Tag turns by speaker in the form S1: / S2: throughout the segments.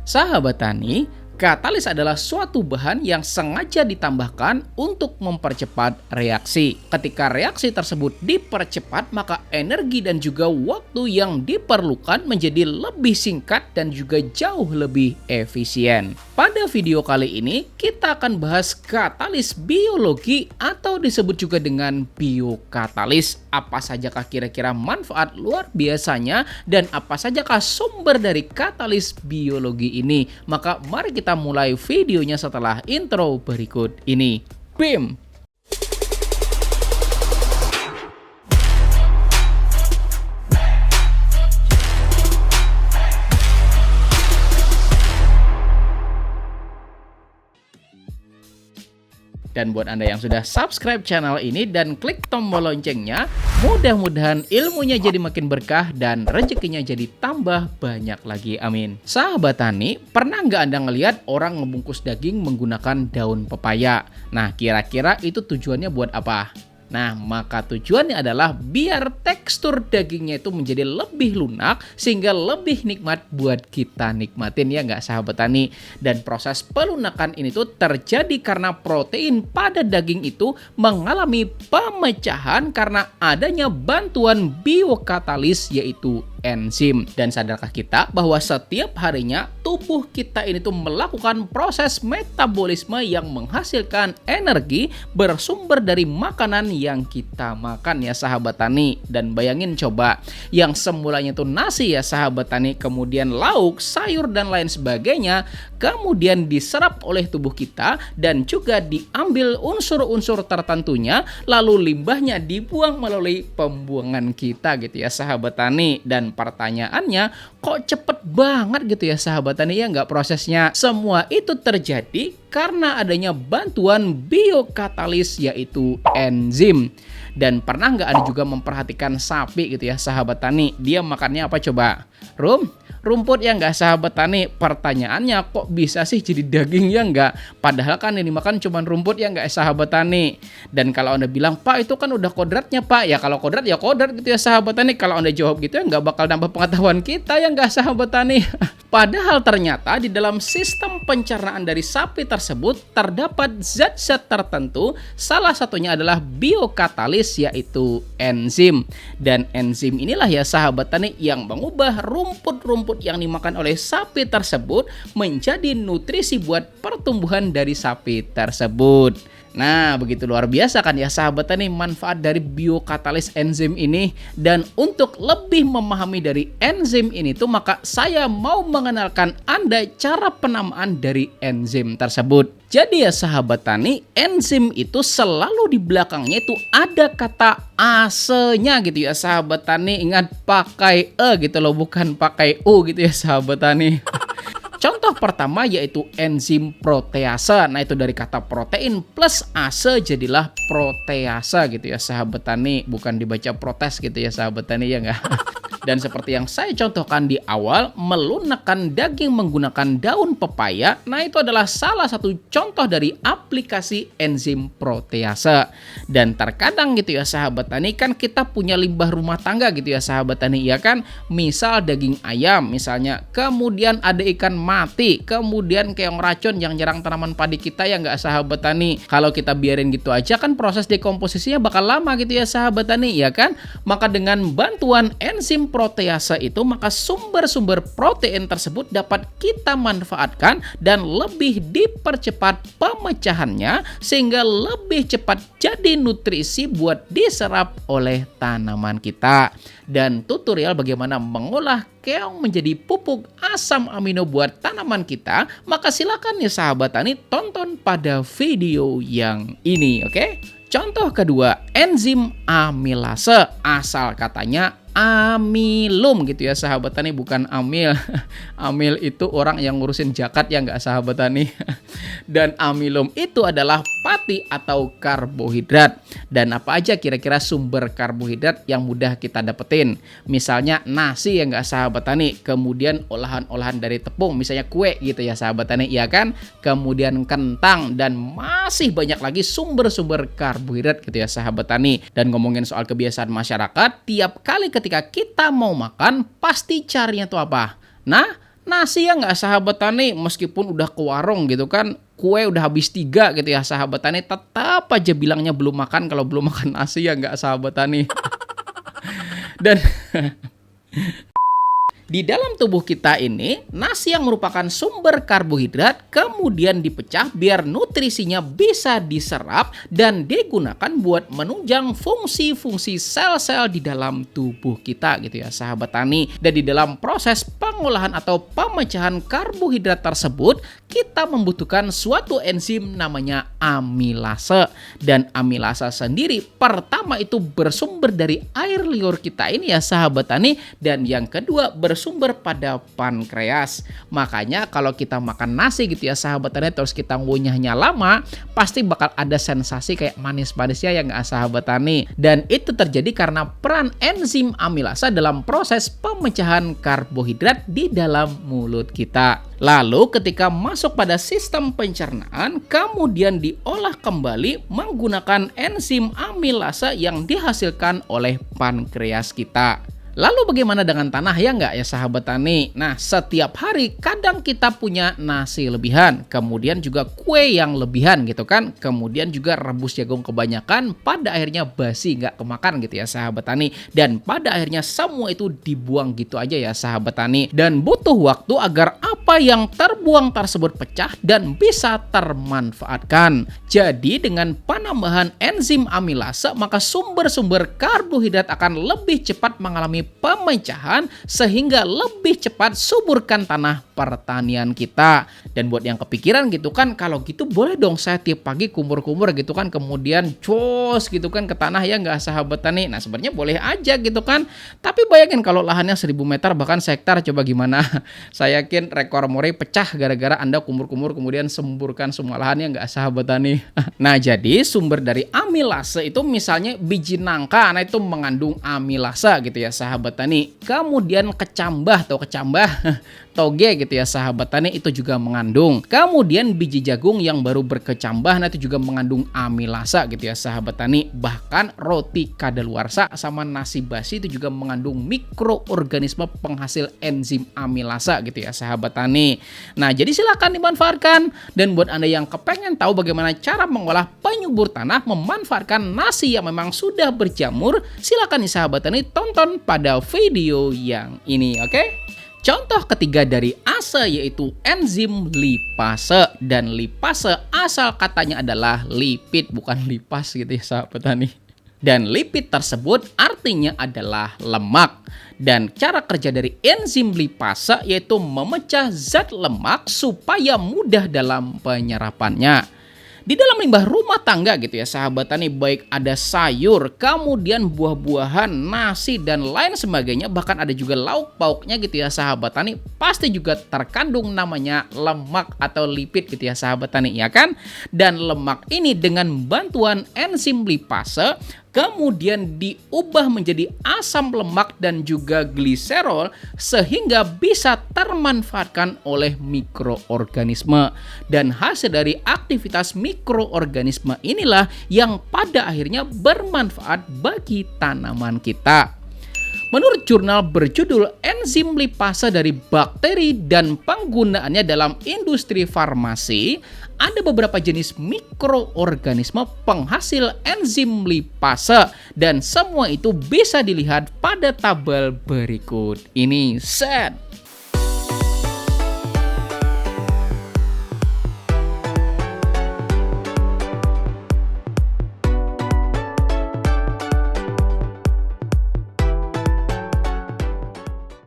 S1: Sahabat tani, katalis adalah suatu bahan yang sengaja ditambahkan untuk mempercepat reaksi. Ketika reaksi tersebut dipercepat, maka energi dan juga waktu yang diperlukan menjadi lebih singkat dan juga jauh lebih efisien. Pada video kali ini, kita akan bahas katalis biologi atau disebut juga dengan biokatalis. Apa sajakah kira-kira manfaat luar biasanya dan apa sajakah sumber dari katalis biologi ini? Maka mari kita mulai videonya setelah intro berikut ini. BIM! Dan buat Anda yang sudah subscribe channel ini dan klik tombol loncengnya, mudah-mudahan ilmunya jadi makin berkah dan rezekinya jadi tambah banyak lagi, amin. Sahabat tani, pernah nggak Anda ngelihat orang ngebungkus daging menggunakan daun pepaya? Nah, kira-kira itu tujuannya buat apa? Nah, maka tujuannya adalah biar tekstur dagingnya itu menjadi lebih lunak sehingga lebih nikmat buat kita nikmatin, ya nggak sahabat tani. Dan proses pelunakan ini tuh terjadi karena protein pada daging itu mengalami pemecahan karena adanya bantuan biokatalis yaitu enzim. Dan sadarkah kita bahwa setiap harinya tubuh kita ini tuh melakukan proses metabolisme yang menghasilkan energi bersumber dari makanan yang kita makan, ya sahabat tani. Dan bayangin coba, yang semulanya tuh nasi ya sahabat tani, kemudian lauk, sayur dan lain sebagainya, kemudian diserap oleh tubuh kita dan juga diambil unsur-unsur tertentunya, lalu limbahnya dibuang melalui pembuangan kita gitu ya sahabat tani. Dan pertanyaannya, kok cepet banget gitu ya sahabat tani, ya nggak prosesnya? Semua itu terjadi karena adanya bantuan biokatalis yaitu enzim. Dan pernah nggak Anda juga memperhatikan sapi gitu ya sahabat tani, dia makannya apa coba? Rumput ya nggak sahabat tani? Pertanyaannya, kok bisa sih jadi daging ya nggak? Padahal kan yang dimakan cuma rumput ya nggak sahabat tani? Dan kalau Anda bilang, Pak itu kan udah kodratnya Pak, ya kalau kodrat ya kodrat gitu ya sahabat tani. Kalau Anda jawab gitu ya nggak bakal nambah pengetahuan kita ya nggak sahabat tani? Padahal ternyata di dalam sistem pencernaan dari sapi tersebut terdapat zat-zat tertentu, salah satunya adalah biokatalis yaitu enzim. Dan enzim inilah ya sahabat tani yang mengubah rumput-rumput yang dimakan oleh sapi tersebut menjadi nutrisi buat pertumbuhan dari sapi tersebut. Nah, begitu luar biasa kan ya sahabat tani manfaat dari biokatalis enzim ini. Dan untuk lebih memahami dari enzim ini tuh, maka saya mau mengenalkan Anda cara penamaan dari enzim tersebut. Jadi ya sahabat tani, enzim itu selalu di belakangnya itu ada kata ase-nya gitu ya sahabat tani. Ingat pakai e gitu loh, bukan pakai u gitu ya sahabat tani. Contoh pertama yaitu enzim protease. Nah, itu dari kata protein plus ase jadilah protease gitu ya sahabat tani. Bukan dibaca protes gitu ya sahabat tani, ya nggak? Dan seperti yang saya contohkan di awal, melunakkan daging menggunakan daun pepaya, nah itu adalah salah satu contoh dari aplikasi enzim protease. Dan terkadang gitu ya sahabat tani, kan kita punya limbah rumah tangga gitu ya sahabat tani, ya kan? Misal daging ayam misalnya, kemudian ada ikan mati, kemudian keong racun yang nyerang tanaman padi kita, ya nggak sahabat tani? Kalau kita biarin gitu aja kan proses dekomposisinya bakal lama gitu ya sahabat tani, ya kan? Maka dengan bantuan enzim protease itu, maka sumber-sumber protein tersebut dapat kita manfaatkan dan lebih dipercepat pemecahannya sehingga lebih cepat jadi nutrisi buat diserap oleh tanaman kita. Dan tutorial bagaimana mengolah keong menjadi pupuk asam amino buat tanaman kita, maka silakan ya sahabat tani tonton pada video yang ini, oke? Contoh kedua, enzim amilase, asal katanya amilum gitu ya sahabat tani, bukan amil. Amil itu orang yang ngurusin zakat ya nggak sahabat tani. Dan amilum itu adalah pati atau karbohidrat. Dan apa aja kira-kira sumber karbohidrat yang mudah kita dapetin? Misalnya nasi ya nggak sahabat tani, kemudian olahan-olahan dari tepung misalnya kue gitu ya sahabat tani, ya kan? Kemudian kentang dan masih banyak lagi sumber-sumber karbohidrat gitu ya sahabat tani. Dan ngomongin soal kebiasaan masyarakat, tiap kali ketika kita mau makan pasti carinya tuh apa? Nah, Nasi ya nggak sahabat tani, meskipun udah ke warung gitu kan, kue udah habis 3 gitu ya sahabat tani, tetap aja bilangnya belum makan kalau belum makan nasi ya nggak sahabat tani. Dan di dalam tubuh kita ini, nasi yang merupakan sumber karbohidrat kemudian dipecah biar nutrisinya bisa diserap dan digunakan buat menunjang fungsi-fungsi sel-sel di dalam tubuh kita gitu ya sahabat tani. Dan di dalam proses pengolahan atau pemecahan karbohidrat tersebut, kita membutuhkan suatu enzim namanya amilase. Dan amilase sendiri pertama itu bersumber dari air liur kita ini ya sahabat tani, dan yang kedua bersumber pada pankreas. Makanya kalau kita makan nasi gitu ya sahabat tani terus kita ngunyahnya lama, pasti bakal ada sensasi kayak manis-manisnya ya nggak sahabat tani. Dan itu terjadi karena peran enzim amilase dalam proses pemecahan karbohidrat di dalam mulut kita. Lalu ketika masuk pada sistem pencernaan, kemudian diolah kembali menggunakan enzim amilase yang dihasilkan oleh pankreas kita. Lalu bagaimana dengan tanah ya nggak ya sahabat tani? Nah, setiap hari kadang kita punya nasi lebihan, kemudian juga kue yang lebihan gitu kan, kemudian juga rebus jagung kebanyakan, pada akhirnya basi nggak kemakan gitu ya sahabat tani, dan pada akhirnya semua itu dibuang gitu aja ya sahabat tani, dan butuh waktu agar apa yang terbuang tersebut pecah dan bisa termanfaatkan. Jadi dengan penambahan enzim amilase, maka sumber-sumber karbohidrat akan lebih cepat mengalami pemecahan sehingga lebih cepat suburkan tanah pertanian kita. Dan buat yang kepikiran gitu kan, kalau gitu boleh dong saya tiap pagi kumur-kumur gitu kan, kemudian cos gitu kan ke tanah ya nggak sahabat tani. Nah sebenarnya boleh aja gitu kan, tapi bayangin kalau lahannya 1000 meter bahkan sektar, coba gimana? Saya yakin rekor muri pecah gara-gara Anda kumur-kumur kemudian semburkan semua lahannya nggak sahabat tani. Nah jadi sumber dari amilase itu misalnya biji nangka, nah itu mengandung amilase gitu ya sahabat tani. Kemudian kecambah atau kecambah toge gitu ya sahabat tani, itu juga mengandung. Kemudian biji jagung yang baru berkecambah, nah itu juga mengandung amilase gitu ya sahabat tani. Bahkan roti kadaluarsa sama nasi basi itu juga mengandung mikroorganisme penghasil enzim amilase gitu ya sahabat tani. Nah jadi silakan dimanfaatkan. Dan buat Anda yang kepengen tahu bagaimana cara mengolah penyubur tanah memanfaatkan nasi yang memang sudah berjamur, silakan nih sahabat tani tonton pada video yang ini, oke? Contoh ketiga dari ase yaitu enzim lipase. Dan lipase asal katanya adalah lipid, bukan lipas gitu ya sahabat tani. Dan lipid tersebut artinya adalah lemak. Dan cara kerja dari enzim lipase yaitu memecah zat lemak supaya mudah dalam penyerapannya. Di dalam limbah rumah tangga gitu ya sahabat tani, baik ada sayur, kemudian buah-buahan, nasi, dan lain sebagainya, bahkan ada juga lauk pauknya gitu ya sahabat tani, pasti juga terkandung namanya lemak atau lipid gitu ya sahabat tani, ya kan? Dan lemak ini dengan bantuan enzim lipase kemudian diubah menjadi asam lemak dan juga gliserol sehingga bisa termanfaatkan oleh mikroorganisme. Dan hasil dari aktivitas mikroorganisme inilah yang pada akhirnya bermanfaat bagi tanaman kita. Menurut jurnal berjudul Enzim Lipase dari Bakteri dan Penggunaannya dalam Industri Farmasi, ada beberapa jenis mikroorganisme penghasil enzim lipase dan semua itu bisa dilihat pada tabel berikut ini. Set.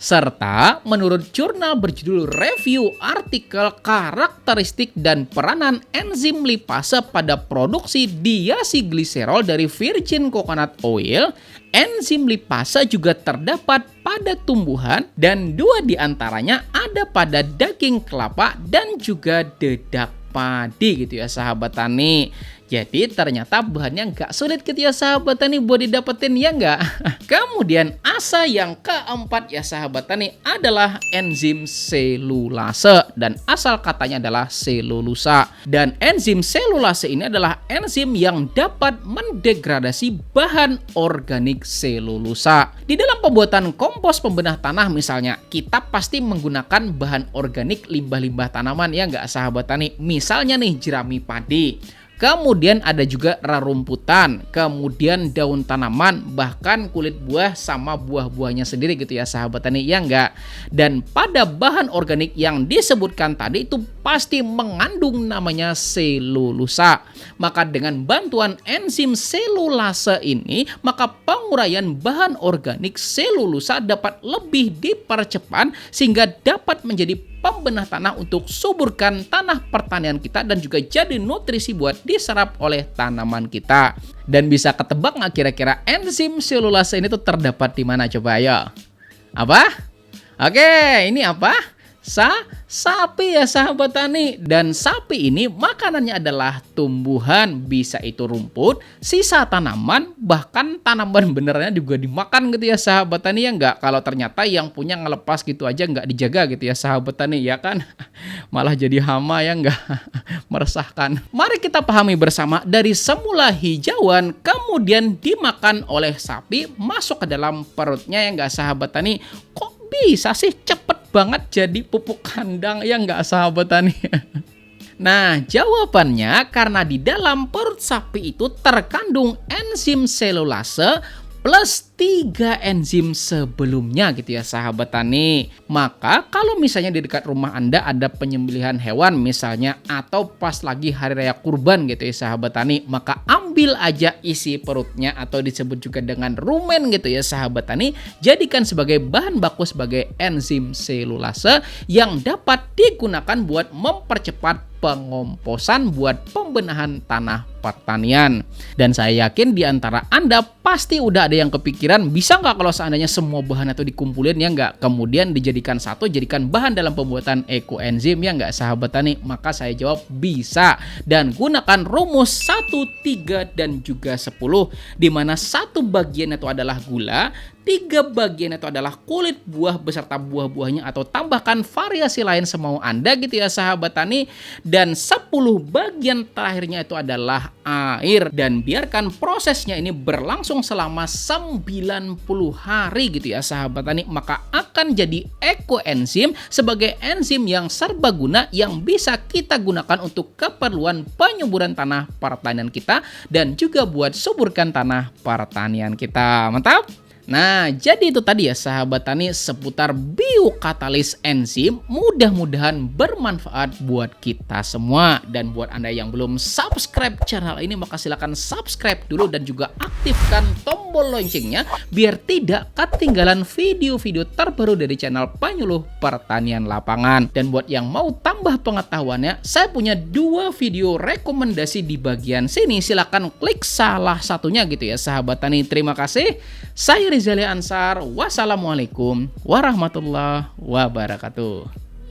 S1: Serta menurut jurnal berjudul Review Artikel Karakteristik dan Peranan Enzim Lipase pada Produksi Diasiglycerol dari Virgin Coconut Oil, enzim lipase juga terdapat pada tumbuhan dan 2 diantaranya ada pada daging kelapa dan juga dedak padi gitu ya sahabat tani. Jadi ternyata bahannya nggak sulit gitu ya sahabat tani buat didapetin, ya nggak? Kemudian asa yang keempat ya sahabat tani adalah enzim selulase, dan asal katanya adalah selulosa. Dan enzim selulase ini adalah enzim yang dapat mendegradasi bahan organik selulosa. Di dalam pembuatan kompos pembenah tanah misalnya, kita pasti menggunakan bahan organik limbah-limbah tanaman, ya nggak sahabat tani? Misalnya nih jerami padi. Kemudian ada juga rerumputan, kemudian daun tanaman, bahkan kulit buah sama buah-buahnya sendiri gitu ya sahabat tani, ya enggak? Dan pada bahan organik yang disebutkan tadi itu pasti mengandung namanya selulosa. Maka dengan bantuan enzim selulase ini, maka penguraian bahan organik selulosa dapat lebih dipercepat sehingga dapat menjadi pembenah tanah untuk suburkan tanah pertanian kita dan juga jadi nutrisi buat diserap oleh tanaman kita. Dan bisa ketebak nggak kira-kira enzim selulase ini tuh terdapat di mana? Coba ayo. Apa? Oke, ini apa? Sapi ya sahabat tani. Dan sapi ini makanannya adalah tumbuhan, bisa itu rumput, sisa tanaman, bahkan tanaman benerannya juga dimakan gitu ya sahabat tani, ya enggak? Kalau ternyata yang punya ngelepas gitu aja nggak dijaga gitu ya sahabat tani, ya kan? Malah jadi hama, ya enggak? Meresahkan. Mari kita pahami bersama, dari semula hijauan kemudian dimakan oleh sapi, masuk ke dalam perutnya, ya enggak sahabat tani? Kok bisa sih cepet banget jadi pupuk kandang, ya nggak sahabat tani? Nah, jawabannya karena di dalam perut sapi itu terkandung enzim selulase plus 3 enzim sebelumnya gitu ya sahabat tani. Maka kalau misalnya di dekat rumah Anda ada penyembelihan hewan misalnya, atau pas lagi hari raya kurban gitu ya sahabat tani, maka ambil aja isi perutnya atau disebut juga dengan rumen gitu ya sahabat tani, jadikan sebagai bahan baku sebagai enzim selulase yang dapat digunakan buat mempercepat pengomposan buat pembenahan tanah pertanian. Dan saya yakin di antara Anda pasti udah ada yang kepikiran, bisa nggak kalau seandainya semua bahan itu dikumpulin, ya nggak? Kemudian dijadikan satu, jadikan bahan dalam pembuatan ekoenzim, ya nggak sahabat tani? Maka saya jawab bisa. Dan gunakan rumus 1, 3, dan juga 10, di mana 1 bagian itu adalah gula, 3 bagian itu adalah kulit buah beserta buah-buahnya, atau tambahkan variasi lain semau Anda gitu ya sahabat tani. Dan 10 bagian terakhirnya itu adalah air, dan biarkan prosesnya ini berlangsung selama 90 hari gitu ya sahabat tani. Maka akan jadi ekoenzim sebagai enzim yang serbaguna yang bisa kita gunakan untuk keperluan penyuburan tanah pertanian kita dan juga buat suburkan tanah pertanian kita. Mantap! Nah, jadi itu tadi ya sahabat tani seputar biokatalis enzim. Mudah-mudahan bermanfaat buat kita semua. Dan buat Anda yang belum subscribe channel ini, maka silahkan subscribe dulu dan juga aktifkan tombol loncengnya biar tidak ketinggalan video-video terbaru dari channel Penyuluh Pertanian Lapangan. Dan buat yang mau tambah pengetahuannya, saya punya 2 video rekomendasi di bagian sini. Silahkan klik salah satunya gitu ya sahabat tani. Terima kasih. Saya Rizali Ansar. Wassalamualaikum warahmatullahi wabarakatuh.